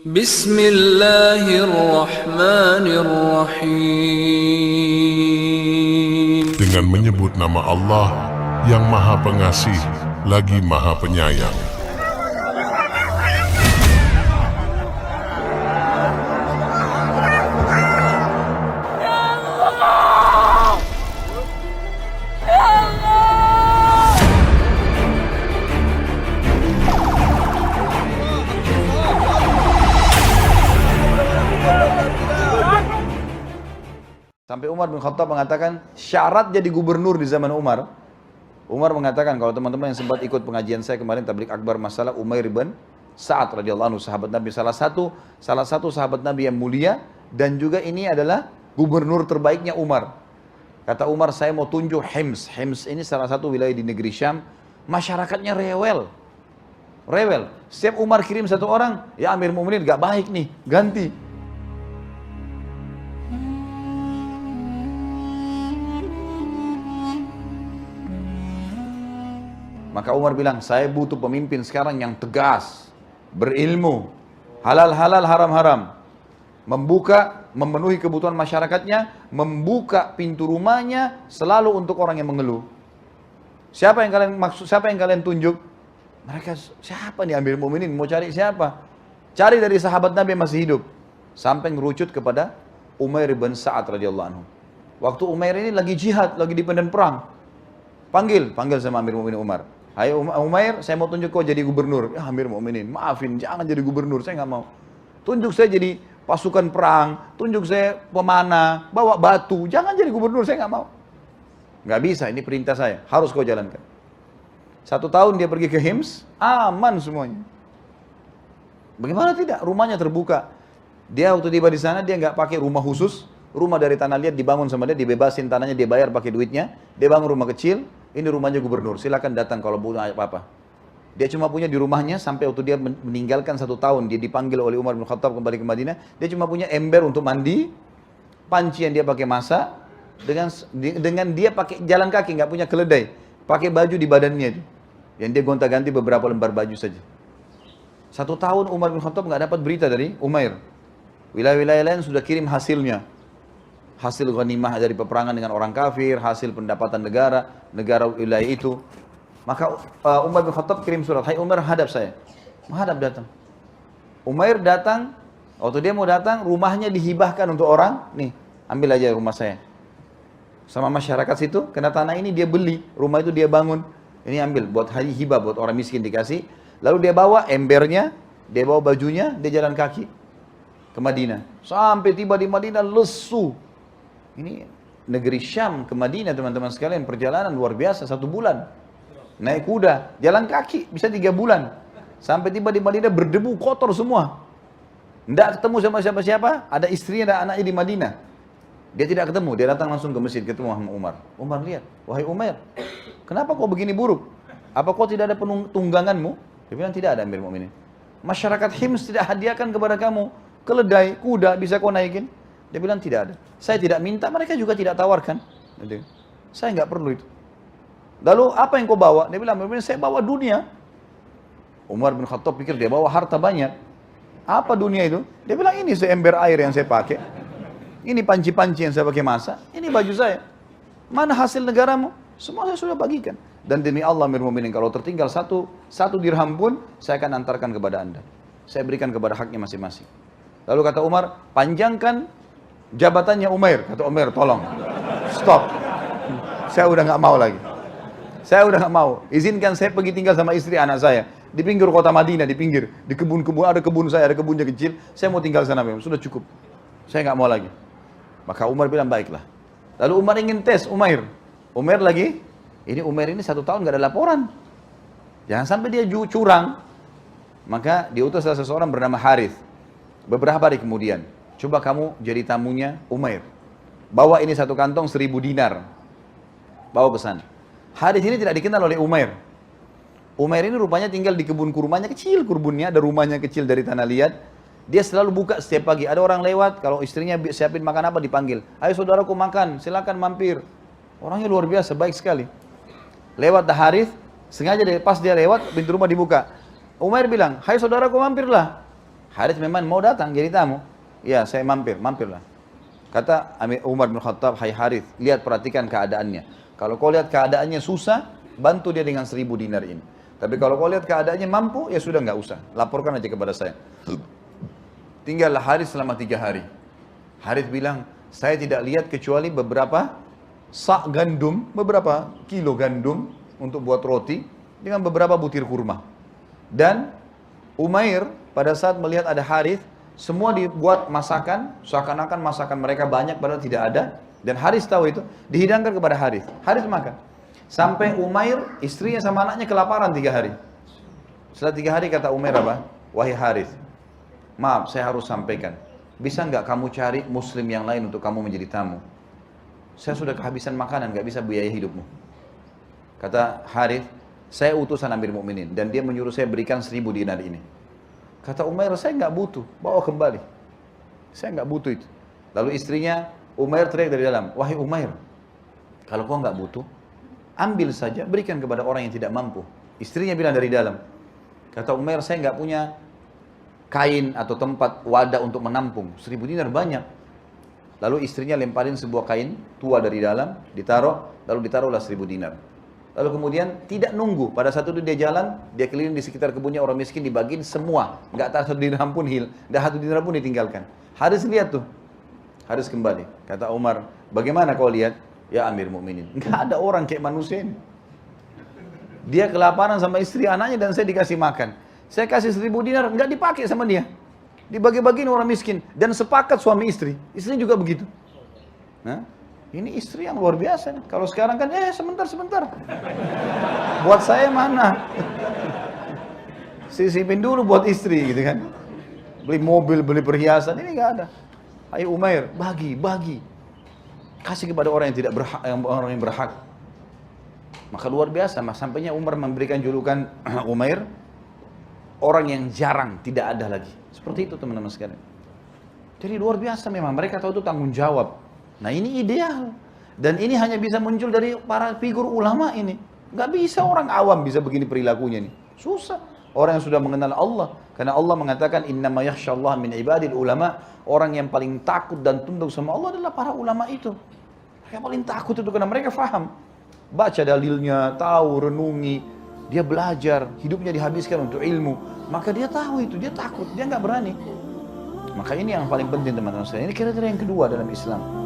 Bismillahirrahmanirrahim. Dengan menyebut nama Allah yang Maha Pengasih lagi Maha Penyayang. Sampai Umar bin Khattab mengatakan syarat jadi gubernur di zaman Umar. Umar mengatakan, kalau teman-teman yang sempat ikut pengajian saya kemarin tablik akbar masalah Umair bin Sa'ad radhiyallahu anhu, sahabat Nabi, salah satu sahabat Nabi yang mulia, dan juga ini adalah gubernur terbaiknya Umar. Kata Umar, saya mau tunjuk Hims. Hims ini salah satu wilayah di negeri Syam, masyarakatnya rewel. Setiap Umar kirim satu orang, ya Amir Mu'minin gak baik nih, ganti. Maka Umar bilang, saya butuh pemimpin sekarang yang tegas, berilmu, halal, haram, memenuhi kebutuhan masyarakatnya, membuka pintu rumahnya selalu untuk orang yang mengeluh. Siapa yang kalian tunjuk? Mereka, siapa nih Amir Mu'minin? Mau cari siapa? Cari dari sahabat Nabi yang masih hidup. Sampai ngerucut kepada Umair bin Sa'ad radhiyallahu anhu. Waktu Umair ini lagi jihad, lagi di medan perang. Panggil sama Amir Mu'minin Umar. Hai Umair, saya mau tunjuk kau jadi gubernur. Ya Amir Mu'minin, maafin, jangan jadi gubernur, saya nggak mau. Tunjuk saya jadi pasukan perang, tunjuk saya pemanah, bawa batu, jangan jadi gubernur, saya nggak mau. Nggak bisa, ini perintah saya, harus kau jalankan. 1 tahun dia pergi ke Hims, aman semuanya. Bagaimana tidak? Rumahnya terbuka. Dia waktu tiba di sana, dia nggak pakai rumah khusus, rumah dari tanah liat dibangun sama dia, dibebasin tanahnya, dia bayar pakai duitnya, dia bangun rumah kecil. Ini rumahnya gubernur, silakan datang kalau butuh apa-apa. Dia cuma punya di rumahnya sampai waktu dia meninggalkan 1 tahun, dia dipanggil oleh Umar bin Khattab kembali ke Madinah. Dia cuma punya ember untuk mandi, panci yang dia pakai masak, dengan dia pakai jalan kaki, nggak punya keledai, pakai baju di badannya, yang dia gonta-ganti beberapa lembar baju saja. 1 tahun Umar bin Khattab nggak dapat berita dari Umair. Wilayah-wilayah lain sudah kirim hasilnya. Hasil ghanimah dari peperangan dengan orang kafir, hasil pendapatan negara wilayah itu. Maka Umar bin Khattab kirim surat, hai Umar, hadap saya. Menghadap datang. Umair datang, waktu dia mau datang, rumahnya dihibahkan untuk orang, nih, ambil aja rumah saya. Sama masyarakat situ, kena tanah ini dia beli, rumah itu dia bangun. Ini ambil, buat hibah, buat orang miskin dikasih. Lalu dia bawa embernya, dia bawa bajunya, dia jalan kaki ke Madinah. Sampai tiba di Madinah, lesu. Ini negeri Syam ke Madinah teman-teman sekalian, perjalanan luar biasa, 1 bulan. Naik kuda, jalan kaki bisa 3 bulan. Sampai tiba di Madinah berdebu, kotor semua. Tidak ketemu sama siapa-siapa, ada istrinya dan anaknya di Madinah. Dia tidak ketemu, dia datang langsung ke masjid ketemu sama Umar. Umar lihat, wahai Umar, kenapa kau begini buruk? Apa kau tidak ada tungganganmu? Dia bilang tidak ada Amir Mu'minin. Masyarakat Hims tidak hadiahkan kepada kamu keledai, kuda, bisa kau naikin? Dia bilang tidak ada. Saya tidak minta, mereka juga tidak tawarkan. Saya nggak perlu itu. Lalu apa yang kau bawa? Dia bilang, saya bawa dunia. Umar bin Khattab pikir dia bawa harta banyak. Apa dunia itu? Dia bilang, ini seember air yang saya pakai. Ini panci-panci yang saya pakai masak. Ini baju saya. Mana hasil negaramu? Semua saya sudah bagikan. Dan demi Allah Amir Mu'minin, kalau tertinggal satu dirham pun, saya akan antarkan kepada anda. Saya berikan kepada haknya masing-masing. Lalu kata Umar, panjangkan jabatannya Umair. Kata Umair, tolong, stop. Saya udah nggak mau lagi. Saya udah nggak mau. Izinkan saya pergi tinggal sama istri anak saya di pinggir kota Madinah, di pinggir, di kebun-kebun, ada kebun saya, ada kebunnya kecil. Saya mau tinggal sana, sudah cukup. Saya nggak mau lagi. Maka Umar bilang, baiklah. Lalu Umar ingin tes Umair. Umair lagi, Umair ini 1 tahun nggak ada laporan. Jangan sampai dia curang. Maka diutus seseorang bernama Harith. Beberapa hari kemudian, coba kamu jadi tamunya Umair. Bawa ini 1 kantong 1000 dinar. Bawa ke sana. Harith ini tidak dikenal oleh Umair. Umair ini rupanya tinggal di kebun kurmanya, kecil kebunnya, ada rumahnya kecil dari tanah liat. Dia selalu buka setiap pagi. Ada orang lewat, kalau istrinya siapin makan apa dipanggil. Ayo saudaraku makan, silakan mampir. Orangnya luar biasa, baik sekali. Lewat Harith, sengaja pas dia lewat, pintu rumah dibuka. Umair bilang, hai saudaraku mampirlah. Harith memang mau datang jadi tamu. Ya, saya mampirlah. Kata Umar bin Khattab, hai Harith, lihat perhatikan keadaannya. Kalau kau lihat keadaannya susah, bantu dia dengan 1000 dinar ini. Tapi kalau kau lihat keadaannya mampu, ya sudah nggak usah. Laporkan aja kepada saya. Tinggallah Harith selama 3 hari. Harith bilang, saya tidak lihat kecuali beberapa sak gandum, beberapa kilo gandum untuk buat roti dengan beberapa butir kurma. Dan Umair pada saat melihat ada Harith, semua dibuat masakan, seakan-akan masakan mereka banyak padahal tidak ada. Dan Harith tahu itu, dihidangkan kepada Harith. Harith makan. Sampai Umair, istrinya sama anaknya kelaparan 3 hari. Setelah 3 hari kata Umair apa? Wahai Harith, maaf saya harus sampaikan. Bisa nggak kamu cari muslim yang lain untuk kamu menjadi tamu? Saya sudah kehabisan makanan, nggak bisa biaya hidupmu. Kata Harith, saya utusan Amir Mukminin dan dia menyuruh saya berikan 1000 dinar ini. Kata Umair, saya nggak butuh, bawa kembali. Saya nggak butuh itu. Lalu istrinya, Umair teriak dari dalam, wahai Umair, kalau kau nggak butuh, ambil saja, berikan kepada orang yang tidak mampu. Istrinya bilang dari dalam. Kata Umair, saya nggak punya kain atau tempat wadah untuk menampung. 1000 dinar banyak. Lalu istrinya lemparin sebuah kain tua dari dalam, ditaruh, lalu ditaruhlah 1000 dinar. Lalu kemudian tidak nunggu, pada saat itu dia jalan, dia keliling di sekitar kebunnya orang miskin, dibagiin semua. Nggak tak 1 dinar pun dah 1 dinar pun ditinggalkan. Harith lihat tuh, Harith kembali. Kata Umar, bagaimana kau lihat? Ya Amir Mukminin, nggak ada orang kayak manusia ini. Dia kelaparan sama istri anaknya dan saya dikasih makan. Saya kasih 1000 dinar, nggak dipakai sama dia. Dibagi-bagiin orang miskin. Dan sepakat suami istri. Istri juga begitu. Nah, ini istri yang luar biasa. Kalau sekarang kan, sebentar. Buat saya mana? Sisipin dulu buat istri gitu kan. Beli mobil, beli perhiasan, ini nggak ada. Ayo Umair, bagi. Kasih kepada orang yang tidak berhak, orang yang berhak. Maka luar biasa, sampainya Umar memberikan julukan Umair, orang yang jarang, tidak ada lagi. Seperti itu teman-teman sekalian. Jadi luar biasa memang, mereka tahu itu tanggung jawab. Nah ini ideal. Dan ini hanya bisa muncul dari para figur ulama ini. Gak bisa orang awam bisa begini perilakunya nih. Susah. Orang yang sudah mengenal Allah. Karena Allah mengatakan, innama yakhshallah min ibadil ulama. Orang yang paling takut dan tunduk sama Allah adalah para ulama itu. Yang paling takut itu karena mereka faham. Baca dalilnya, tahu, renungi. Dia belajar, hidupnya dihabiskan untuk ilmu. Maka dia tahu itu, dia takut, dia nggak berani. Maka ini yang paling penting teman-teman sekalian. Ini kriteria yang kedua dalam Islam.